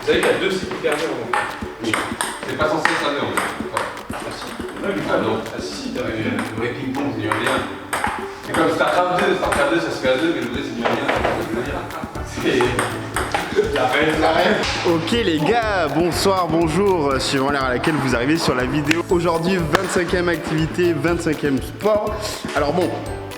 savez qu'il y a 2 cycles cardiaques en fait. Oui. C'est pas censé être un en fait. Ah si. Ah non. Ah si, t'as Le vrai ping-pong, c'est du 1v1. C'est comme StarCraft 2. StarCraft 2, ça se fait à 2, mais le vrai, c'est du 1v1. C'est. Ok les gars, bonsoir, bonjour, suivant l'heure à laquelle vous arrivez sur la vidéo. Aujourd'hui 25e activité, 25e sport. Alors bon,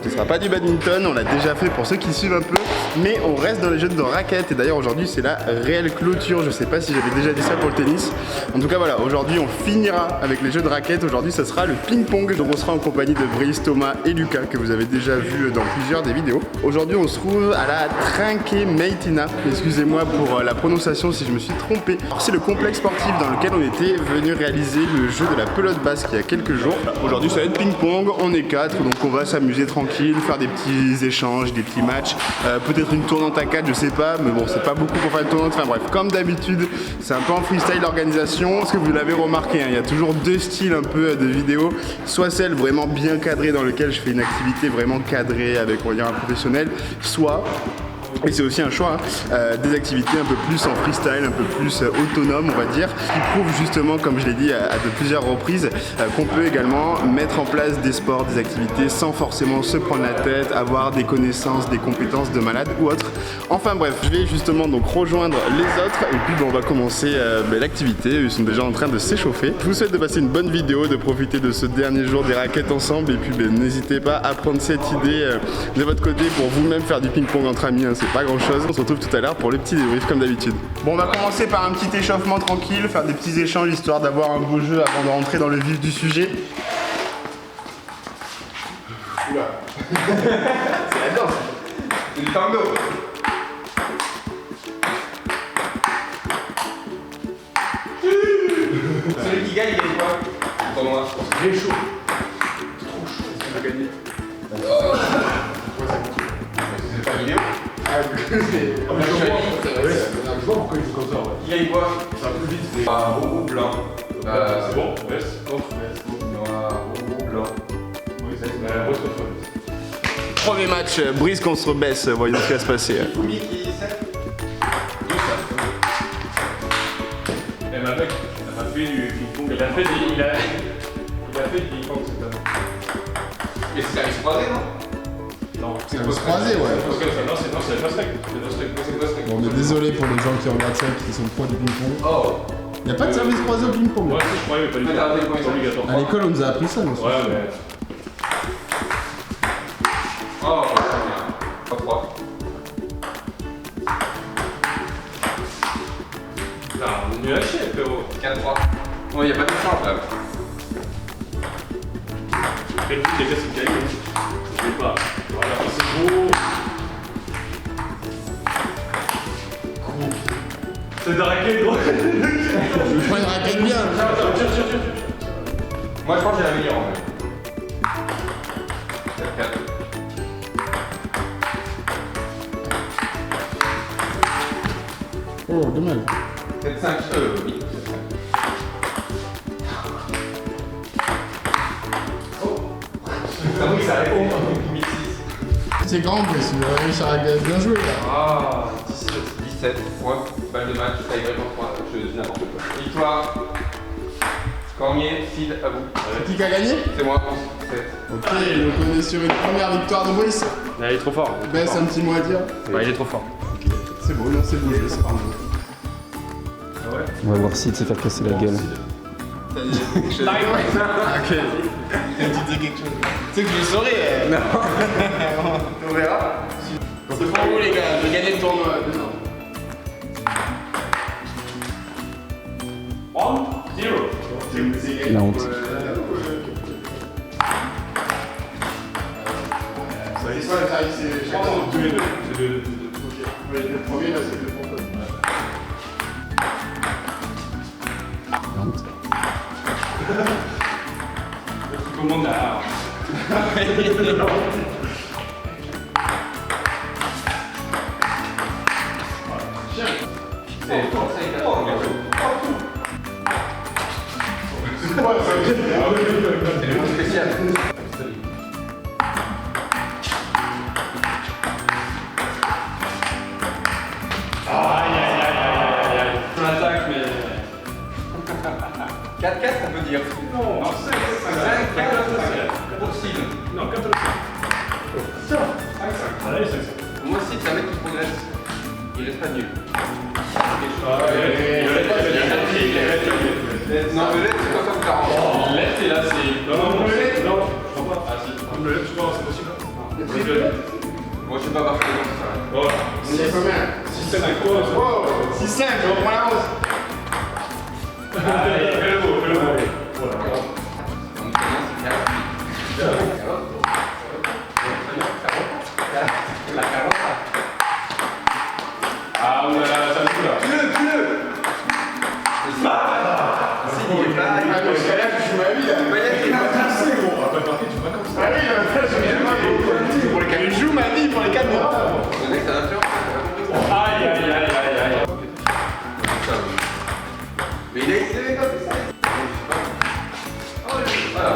ce ne sera pas du badminton, on l'a déjà fait pour ceux qui suivent un peu, mais on reste dans les jeux de raquettes et d'ailleurs aujourd'hui c'est la réelle clôture. Je sais pas si j'avais déjà dit ça pour le tennis. En tout cas voilà, aujourd'hui on finira avec les jeux de raquettes. Aujourd'hui ça sera le ping-pong, donc on sera en compagnie de Brice, Thomas et Lucas que vous avez déjà vu dans plusieurs des vidéos. Aujourd'hui on se trouve à la Trinquet Meitina, excusez-moi pour la prononciation si je me suis trompé. C'est le complexe sportif dans lequel on était venu réaliser le jeu de la pelote basque il y a quelques jours. Aujourd'hui ça va être ping-pong, on est 4, donc on va s'amuser tranquille, faire des petits échanges, des petits matchs, peut-être une tournante à 4, je sais pas, mais bon c'est pas beaucoup pour faire une tournante, enfin bref, comme d'habitude c'est un peu en freestyle l'organisation. Parce que vous l'avez remarqué, hein, il y a toujours deux styles un peu de vidéos, soit celle vraiment bien cadrée dans laquelle je fais une activité vraiment cadrée avec on va dire un professionnel, soit et c'est aussi un choix, des activités un peu plus en freestyle, un peu plus autonome on va dire, qui prouve justement, comme je l'ai dit à de plusieurs reprises, qu'on peut également mettre en place des sports, des activités sans forcément se prendre la tête, avoir des connaissances, des compétences de malade ou autre. Enfin bref, je vais justement donc rejoindre les autres et puis on va commencer l'activité. Ils sont déjà en train de s'échauffer. Je vous souhaite de passer une bonne vidéo, de profiter de ce dernier jour des raquettes ensemble et puis n'hésitez pas à prendre cette idée de votre côté pour vous-même faire du ping-pong entre amis, hein, c'est pas grand chose. On se retrouve tout à l'heure pour le petit débrief comme d'habitude. Bon, on va commencer par un petit échauffement tranquille, faire des petits échanges histoire d'avoir un beau jeu avant de rentrer dans le vif du sujet. Oula. C'est la danse. C'est du tango. Celui qui gagne, il gagne quoi? Pour moi. Très chaud. Trop chaud. Est-ce qu'on va gagner? C'est pas vidéo? Je vois pourquoi il faut comme ça. Qui gagne quoi? Ça va plus vite. Roux ou blanc? C'est bon, baisse. Noir, roux, blanc. Oui, c'est ça. Premier match, Brice contre Bess, voyons ce qui va se passer. Fumi qui sait? Eh ben mec, il a pas fait du ping-pong. Il a fait du ping-pong cette année. Mais c'est service croisé, non? Non, Ça va se croiser, ouais. parce que non, c'est pas steak. Bon, on est désolé pour les gens qui regardent ça qui sont pros du ping-pong. Oh! Y'a pas de service croisé au ping-pong. Ouais, si, je croyais, mais pas du tout. C'est obligatoire. À l'école, on nous a appris ça, nous. Ouais, mais. Oh, très bien. Pas 3. Putain, on est nul à chier, frérot. 4-3. Bon, y'a pas de chance là. Après, le truc, les gars, c'est caillou. Je sais pas. Voilà, c'est beau. C'est de la raquette, gros. Je prends une raquette bien. Tire. Moi, je pense que j'ai la meilleure en fait. 4. Oh, dommage. 7-5, oui. 7-5. Oh! Ah oui, ça répond. 1006. C'est grand, mais si vous avez réussi à bien jouer là. Ah, 17 points, balle de match, ça irait pour 3, je dis n'importe quoi. Victoire. Cormier, Sid, à vous. Qui a gagné? C'est moi, 11-7. Ok, donc on est sur une première victoire de Brice. Il est trop fort. Bess, un petit mot à dire. Ouais, il est trop fort. C'est beau, non, c'est beau jeu, c'est pas mal. Ah ouais? On va voir Sid se faire casser la gueule. Ok. Tu disais quelque chose. Tu sais que je le saurais. Non. On verra. C'est pour vous les gars, je vais gagner le tournoi. Non. 1-0. La honte. C'est soit le service, c'est chacun. Tous les deux. C'est deux. Le premier, là, c'est le premier. La honte. Tout le monde là. C'est fort, ça, il a fort, le gars. C'est quoi ça? C'est le mot spécial. Aïe. 4-4, ça veut dire. Non, 5, 5, 5, pour Sid. Non, 4, 5. Tiens, 5, 5. Allez, 5, 5. Pour moi, Sid, c'est un mec qui progresse. Il reste pas nul. Non, le lait, c'est pas comme 40. Le lait, c'est là, c'est. Non, le lait, non, je crois pas. Ah, si. Le lait, tu vois, c'est possible. Moi, je sais pas partir comme ça. Voilà. C'est combien 6, 5, quoi 6-5, je reprends la hausse. Allez, fais le mot, fais le mot. Voilà. Donc, c'est 40. La carotte. Ah, on a ça me fout là. Tue-le. Si, il est pas. Ah, mais jusqu'à là, tu joues ma vie, là. C'est gros, on va pas marquer, tu vas comme ça. Ah oui, pour les 4 je joue ma vie pour les 4 mois. Le mec, ça va faire. Aïe, aïe, aïe, aïe, aïe. Mais il est comme ça. Voilà.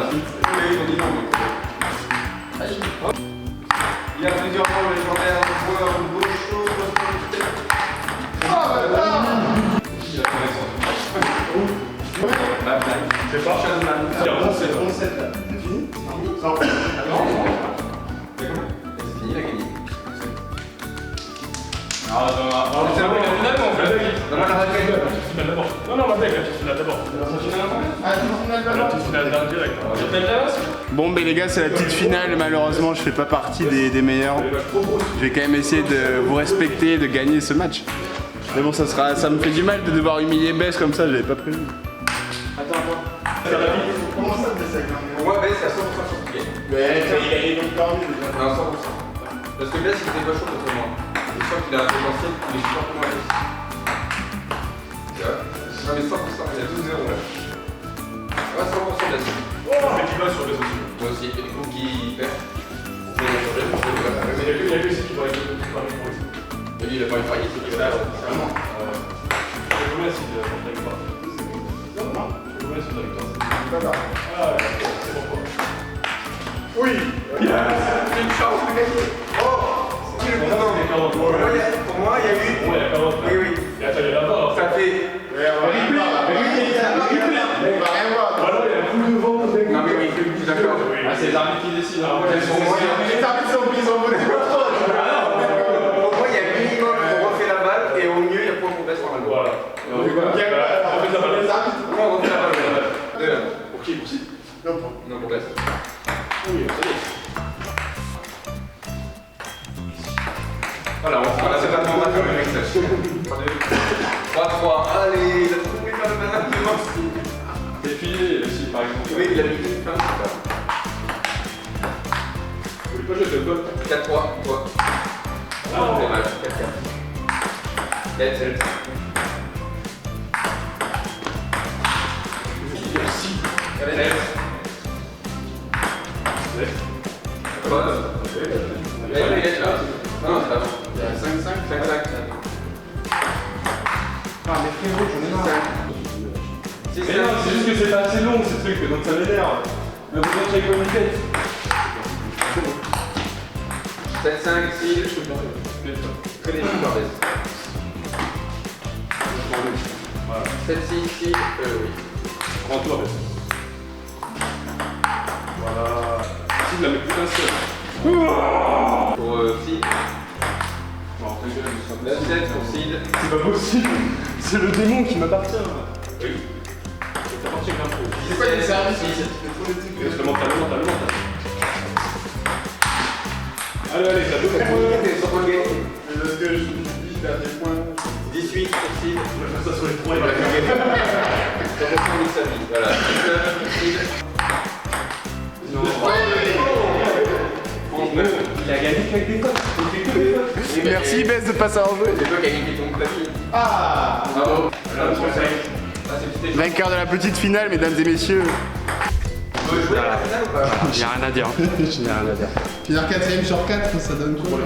Il y a plusieurs rôles légendaires, joueurs, gauchos, C'est pas C'est 11-7 là. C'est fini? Non. C'est fini, il a gagné. Ah, c'est la finale, on fait la finale. Non, la finale D'abord. Non, la finale d'abord. Ah, tout final La d'abord. petite finale d'un direct. Bon, ben les gars, c'est la petite finale. Malheureusement, je fais pas partie des meilleurs. Je vais quand même essayer de vous respecter et de gagner ce match. Mais bon, ça me fait du mal de devoir humilier Bess comme ça, j'avais pas prévu. Comment ça, Bess avec un Pour moi, Bess, c'est à 100% sur ce game. Mais il a gagné donc parmi déjà. Non, 100%. Parce que Bess, il était pas chaud contre moi. Je suis sûr qu'il a un potentiel, mais je suis sûr que moi, Bess. Tu vois? Non, mais 100%, il a 12-0 là. Ouais, 100% Bess. Mais qui va sur les aussi. Moi aussi, il faut qu'il perd. Mais il y a que ici qui va être pour ici. Mais lui, il a pas une faillite, c'est qu'il va perdre. C'est combien si tu n'arrives pas? Non. C'est combien si tu n'arrives pas? Ah, c'est bon quoi. Oui. Une chance de gagner. Oh, c'est qui le plus grand? Pour moi, il y a eu. Bon, il y a 40. Oui, oui. Et attends, il y a là-bas. Ça fait. On va rien voir. Voilà, il y a un coup de vent. Non, mais oui, je suis d'accord. Ah, c'est les arbitres qui décident. Pour moi, Les arbitres sont pris en mode il y a minimum, on refait la balle et au mieux, il y a point pour Bess normalement. Voilà. On fait la balle. Comment on refait la balle? Pour qui? Pour qui? Non, pour Bess. Oui, ça y est. Voilà, c'est pas trop mal comme le mec ça. 3-3. Allez, il a trouvé faire le malin de Nancy. C'est filé aussi, par exemple. Oui, il a mis une fin. Vous voulez pas jouer le goal? 4-3, toi. Ah, C'est mal, 4-4. 4-7. Allez, next. Bonne. Il est là. Non, c'est pas bon. Il y a 5-5. 5-5. Ah, mais frérot, j'en ai marre. Mais non, c'est juste que c'est pas assez long ces trucs, donc ça m'énerve. Mais vous montrez comme une tête. 7-5, 6. Très bien, par Bess. 7-6, 6. Oui. Prends-toi, Bess. Voilà. Si, la met plus d'un seul. Pour Sid. Non, t'es gueule, 7 pour Sid. c'est pas possible. C'est le démon qui m'appartient. Oui. Ça t'appartient qu'un peu. C'est quoi les services ici? Tu fais trop des trucs. Le mental, le mental, le mental. Allez, ça doit être. Sur le game. Parce que je dis, faire des points. 18 pour Sid. On va faire ça sur les trois. Voilà, ça reprend de sa vie. Voilà. 19, Sid. Non. Il a gagné qu'avec des cotes. Il fait que des cotes. Merci Bess de passer en jeu. C'est toi qui as gagné ton clavier. Ah, Bravo. Alors, on conseille. Ah, c'est petit échange. vainqueur de la petite finale, mesdames et messieurs. Tu veux jouer à la finale ou pas? J'ai rien à dire. J'ai rien à dire. Finir 4ème sur 4, ça donne quoi?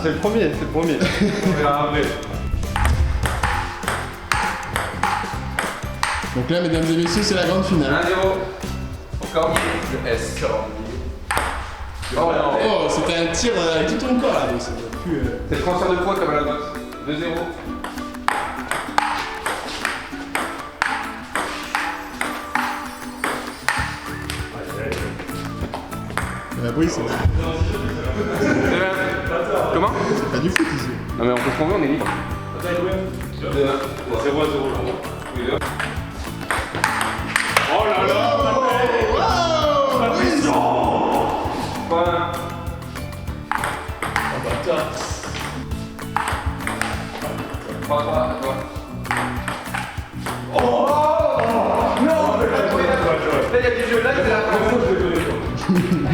C'est le premier, c'est le premier. On verra après. Donc là, mesdames et messieurs, c'est la grande finale. 1-0. Encore le S. Oh non. Oh, c'était un tir avec tout ton corps là, donc ça doit plus. C'est le transfert de poids comme à la boxe. 2-0. Brice, Comment? c'est pas du foot ici. Non mais on peut se convaincre, on est libre. 0 à 0. Oh là là!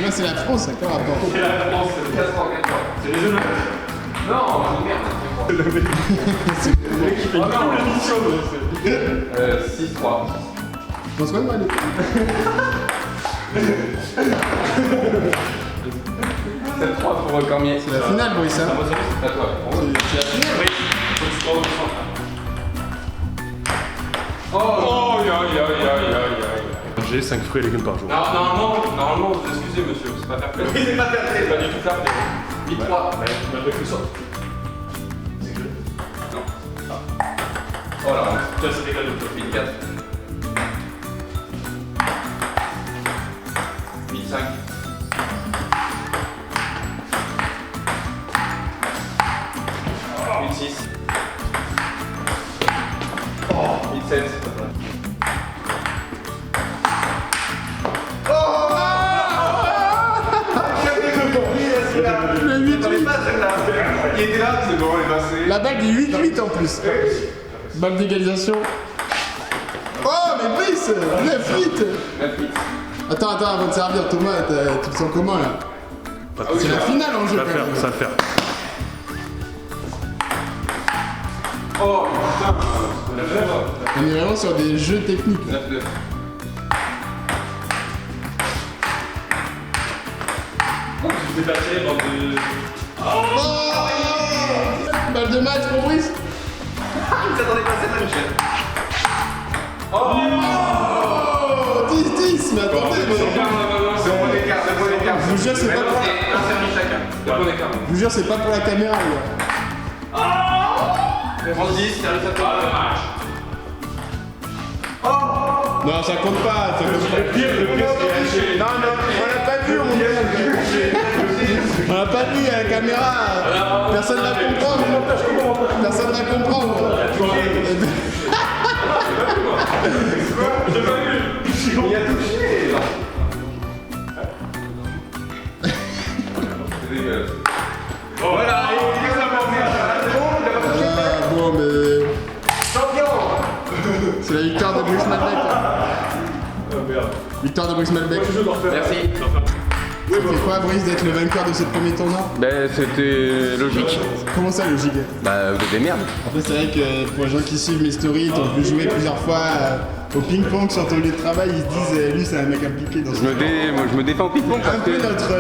Là, c'est la France, ça quoi rapport? C'est la France, c'est les Olympiques. Non, merde. Le mec qui fait une émission. 6-3. François, moi, elle est... 7-3 pour Cormier. C'est la finale, Brice, hein? À toi. C'est la finale. Oh, aïe. J'ai 5 fruits et légumes par jour. Normalement, vous excusez, monsieur, c'est pas fair play. Oui, c'est pas fair play, pas du tout fair play. 8-3. Tu m'as fait ça. Non. Oh là, Ça, c'était cadeau. 8-4. 8-5. 8-6. 8-7. Le 8-8. Il était là, c'est bon, il est passé. La balle du 8-8 en plus. Balle d'égalisation. Oh, mais Brice, 9-8. 9-8. Attends, avant de servir, Thomas, tu te sens comment là? C'est la finale en jeu Ça va quand faire, même. ça va faire. Oh, putain. On est vraiment sur des jeux techniques. 9-9. Je t'ai passé dans de... Oh, balle de match pour Brice. Vous attendez pas cette Michel. Oh, 10-10, mais attendez, C'est bon écart, c'est bon écart. Je vous jure, c'est pas pour la... Un service chacun. C'est bon écart. Je vous jure, c'est pas pour la caméra, les gars. 30-10, service à toi. Non, ça compte pas, ça compte pas. Le pire, c'est... Non, on l'a pas vu, on l'a pas vu à la caméra. Personne va comprendre. Personne va comprendre. Il a touché. C'est dégueulasse. Voilà, Bon, mais... champion. C'est la victoire de Brice Malbec. Victoire de Brice Malbec. Merci. Ça fait quoi, Brice, d'être le vainqueur de ce premier tournoi? Ben, c'était logique. Comment ça, logique? Bah, vous êtes des merdes. Après, c'est vrai que pour les gens qui suivent mes stories, t'ont vu jouer plusieurs fois au ping-pong sur ton lieu de travail, ils se disent, lui, c'est un mec impliqué dans ce Moi, je me défends au ping-pong parce un peu que... notre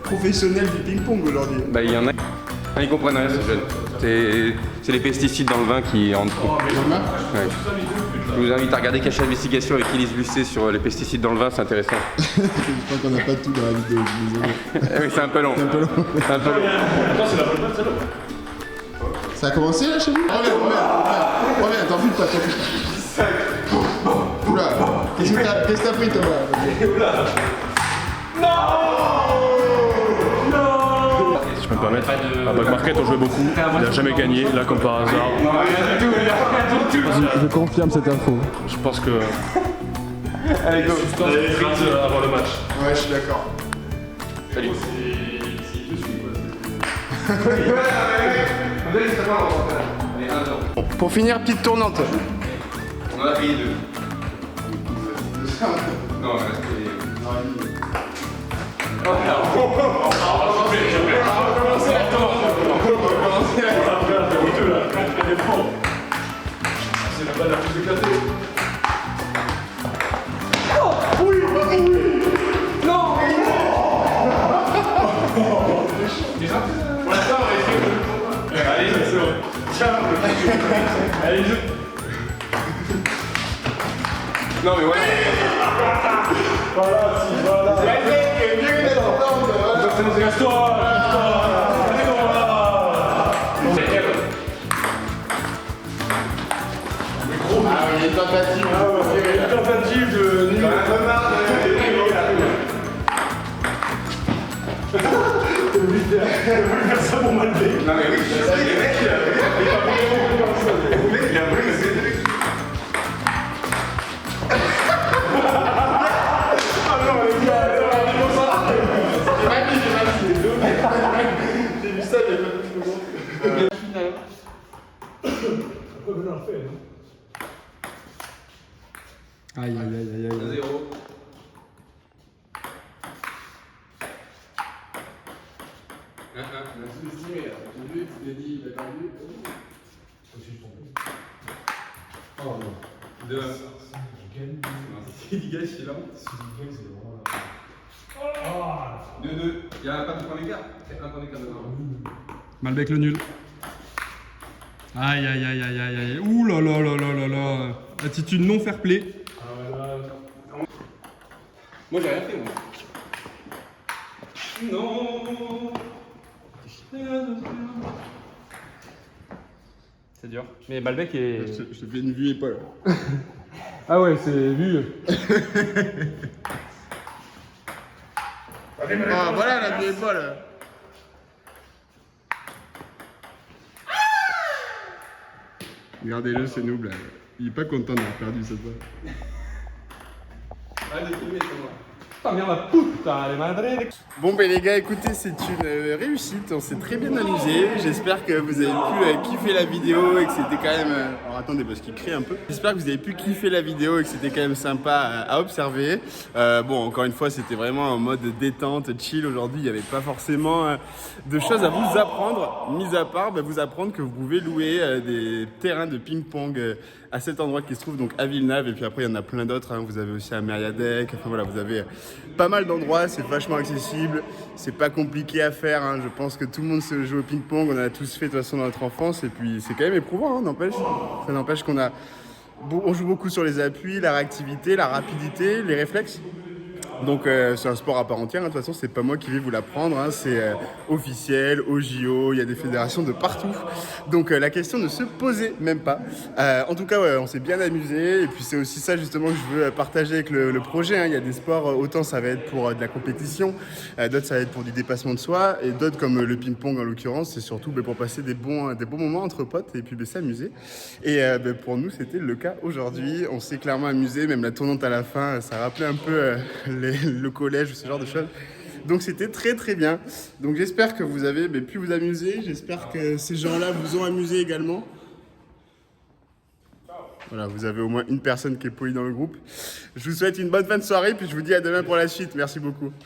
professionnel du ping-pong aujourd'hui. Bah, il y en a... Ils comprennent rien, ces jeunes. C'est les pesticides dans le vin qui entrent. Normal. Ouais. Je vous invite à regarder Cache Investigation avec Elise Lucet sur les pesticides dans le vin, c'est intéressant. Je crois qu'on n'a pas tout dans la vidéo, je suis désolé. Oui, c'est un peu long. C'est un peu long. C'est un peu long. Attends, c'est la bonne note, celle-là. Ça a commencé là chez vous? Reviens, t'en fous pas, Oula, qu'est-ce que t'as pris, Thomas? Si je peux me permettre, à Back Market on jouait beaucoup, il n'a jamais gagné, là comme par hasard. Je confirme cette info. Je pense que... Allez, go. Vite avant le match. Ouais, je suis d'accord. Salut. Bon, pour finir, petite tournante. On en a payé 2. Non, on a payé. C'est la balle la plus éclatée. Allez, c'est bon. Tiens. Allez, Non, mais ouais. Voilà. Casse-toi. Il y a une tentative. Une tentative de... faire ça pour Malbec. Non mais oui, je sais, le mec il a pris le mec il a pris le truc. Ah non, les gars, j'ai vu ça, il y a pas de secondes. Après, venez en faire, Aïe, aïe, aïe, aïe, aïe. 0. sous-estimé, là. J'ai vu, tu t'es dit, il a perdu. Aussi, je tombe. Oh non. 2. Je gagne. Si il gagne, c'est là. Si je gagne, c'est vraiment là. 2-2. Il y a pas de point d'écart. C'est un point d'écart de Malbec le nul. Aïe, aïe, aïe, aïe, aïe, aïe. Ouh là là là là là là. Attitude non fair play. Ah ouais, là. Moi j'ai rien fait moi. Non. C'est dur. Mais Malbec est. Je te fais une vue épaule. Ah ouais, c'est vu. Ah, voilà la vue épaule. Regardez-le, c'est noob là. Il est pas content d'avoir perdu cette fois. Arrête de filmer, c'est moi. Putain, merde, la putain, les madres. Bon ben les gars, écoutez, c'est une réussite, on s'est très bien amusé. J'espère que vous avez pu kiffer la vidéo et que c'était quand même... Alors attendez, parce qu'il crie un peu. J'espère que vous avez pu kiffer la vidéo et que c'était quand même sympa à observer. Bon, encore une fois, c'était vraiment en mode détente, chill. Aujourd'hui, il n'y avait pas forcément de choses à vous apprendre, mis à part vous apprendre que vous pouvez louer des terrains de ping-pong à cet endroit qui se trouve donc à Villeneuve. Et puis après, il y en a plein d'autres. Vous avez aussi à Mériadec. Enfin voilà, vous avez pas mal d'endroits. C'est vachement accessible. C'est pas compliqué à faire. Je pense que tout le monde sait jouer au ping-pong. On en a tous fait de toute façon dans notre enfance. Et puis c'est quand même éprouvant, n'empêche. Ça n'empêche on joue beaucoup sur les appuis, la réactivité, la rapidité, les réflexes. Donc c'est un sport à part entière, de toute façon c'est pas moi qui vais vous l'apprendre, c'est officiel, au JO, il y a des fédérations de partout. Donc la question ne se posait même pas. En tout cas ouais, on s'est bien amusé et puis c'est aussi ça justement que je veux partager avec le projet. Il y a des sports, autant ça va être pour de la compétition, d'autres ça va être pour du dépassement de soi et d'autres comme le ping-pong en l'occurrence, c'est surtout pour passer des bons moments entre potes et puis s'amuser. Et pour nous c'était le cas aujourd'hui, on s'est clairement amusé, même la tournante à la fin, ça rappelait un peu le collège ou ce genre de choses. Donc c'était très très bien. Donc j'espère que vous avez pu vous amuser. J'espère que ces gens-là vous ont amusé également. Voilà, vous avez au moins une personne qui est polie dans le groupe. Je vous souhaite une bonne fin de soirée, puis je vous dis à demain pour la suite. Merci beaucoup.